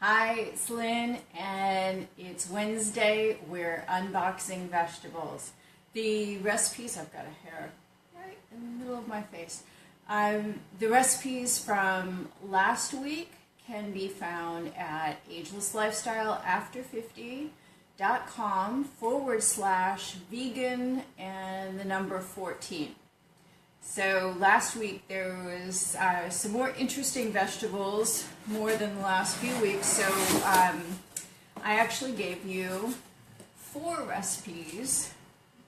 Hi, it's Lynn, and it's Wednesday. We're unboxing vegetables. The recipes, I've got a hair right in the middle of my face. The recipes from last week can be found at agelesslifestyleafter50.com/vegan and the number 14. So last week there was some more interesting vegetables, more than the last few weeks. So I actually gave you 4 recipes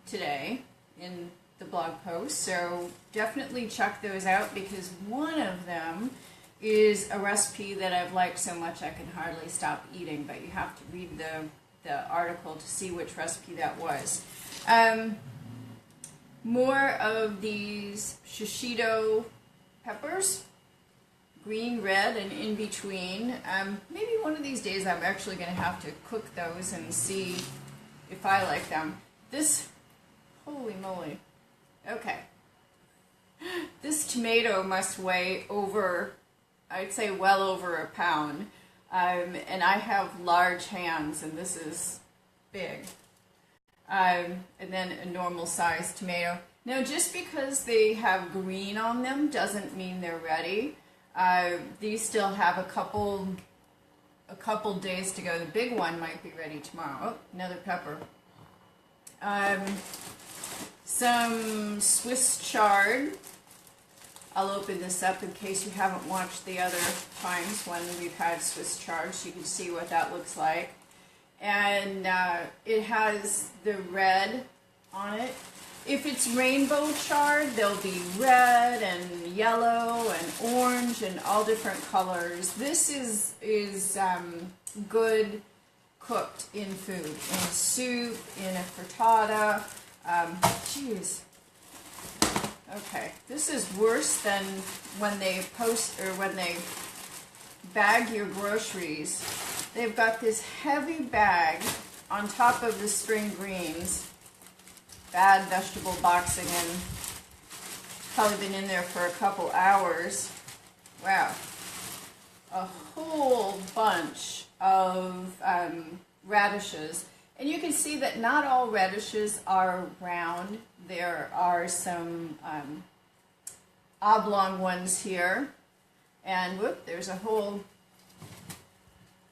today in the blog post. So definitely check those out because one of them is a recipe that I've liked so much I can hardly stop eating. But you have to read the article to see which recipe that was. More of these shishito peppers, green, red, and in between. Maybe one of these days I'm actually going to have to cook those and see if I like them. This, holy moly, okay. This tomato must weigh over, I'd say well over a pound. And I have large hands, and this is big. And then a normal sized tomato. Now, just because they have green on them doesn't mean they're ready. These still have a couple days to go. The big one might be ready tomorrow. Oh, another pepper. Some Swiss chard. I'll open this up in case you haven't watched the other times when we've had Swiss chard, so you can see what that looks like. And it has the red on it. If it's rainbow chard, there'll be red and yellow and orange and all different colors. This is good cooked in food, in soup, in a frittata. Geez. Okay, this is worse than when they bag your groceries. They've got this heavy bag on top of the spring greens. Bad vegetable boxing, and probably been in there for a couple hours. Wow. A whole bunch of radishes. And you can see that not all radishes are round. There are some oblong ones here. And whoop, there's a whole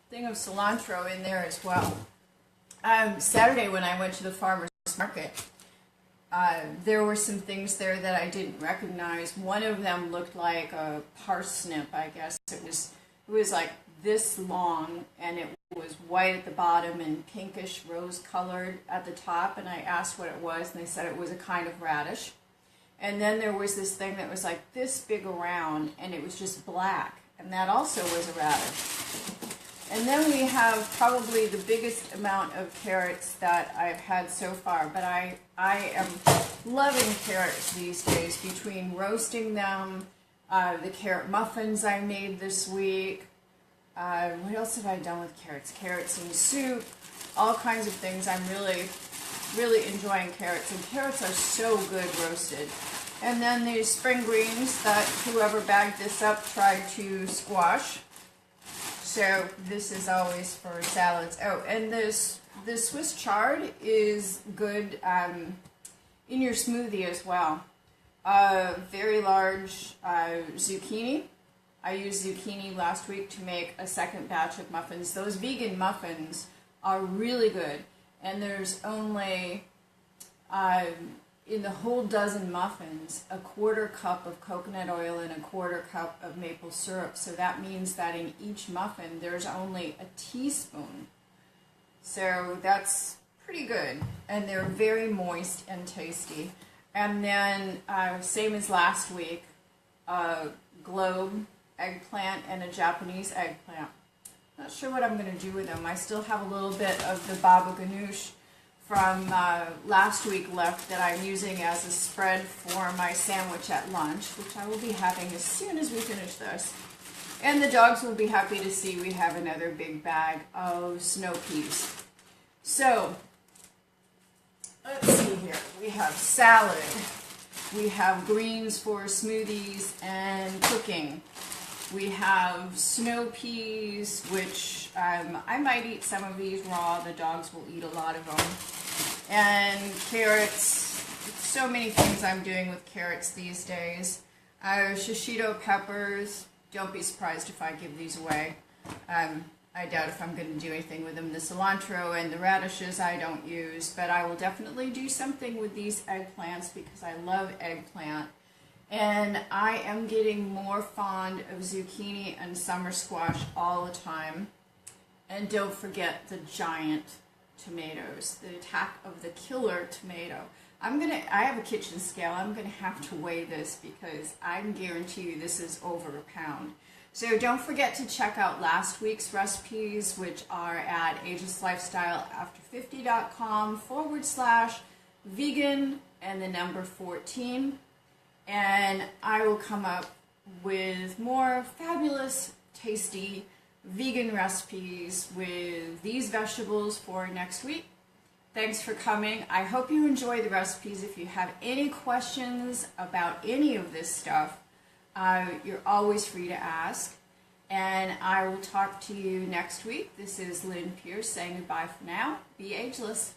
thing of cilantro in there as well. Saturday when I went to the farmer's market, there were some things there that I didn't recognize. One of them looked like a parsnip, I guess. It was like this long, and it was white at the bottom and pinkish rose colored at the top, and I asked what it was, and they said it was a kind of radish. And then there was this thing that was like this big around, and it was just black, and that also was a radish. And then we have probably the biggest amount of carrots that I've had so far, but I am loving carrots these days, between roasting them, the carrot muffins I made this week. What else have I done with carrots? Carrots in soup, all kinds of things. I'm really enjoying carrots, and carrots are so good roasted. And then these spring greens that whoever bagged this up tried to squash. So this is always for salads. Oh, and this Swiss chard is good in your smoothie as well. Very large zucchini. I used zucchini last week to make a second batch of muffins. Those vegan muffins are really good. And there's only, in the whole dozen muffins, a 1/4 cup of coconut oil and a 1/4 cup of maple syrup. So that means that in each muffin there's only a teaspoon. So that's pretty good. And they're very moist and tasty. And then, same as last week, a globe eggplant and a Japanese eggplant. Not sure what I'm going to do with them. I still have a little bit of the baba ganoush from last week left that I'm using as a spread for my sandwich at lunch, which I will be having as soon as we finish this. And the dogs will be happy to see we have another big bag of snow peas. So, let's see here. We have salad. We have greens for smoothies and cooking. We have snow peas, which I might eat some of these raw. The dogs will eat a lot of them. And carrots. So many things I'm doing with carrots these days. Shishito peppers. Don't be surprised if I give these away. I doubt if I'm going to do anything with them. The cilantro and the radishes I don't use, but I will definitely do something with these eggplants because I love eggplant. And I am getting more fond of zucchini and summer squash all the time. And don't forget the giant tomatoes, the attack of the killer tomato. I have a kitchen scale. I'm gonna have to weigh this because I can guarantee you this is over a pound. So don't forget to check out last week's recipes, which are at agelesslifestyleafter50.com/vegan and the number 14. And I will come up with more fabulous, tasty vegan recipes with these vegetables for next week. Thanks for coming. I hope you enjoy the recipes. If you have any questions about any of this stuff, you're always free to ask. And I will talk to you next week. This is Lynn Pierce saying goodbye for now. Be ageless.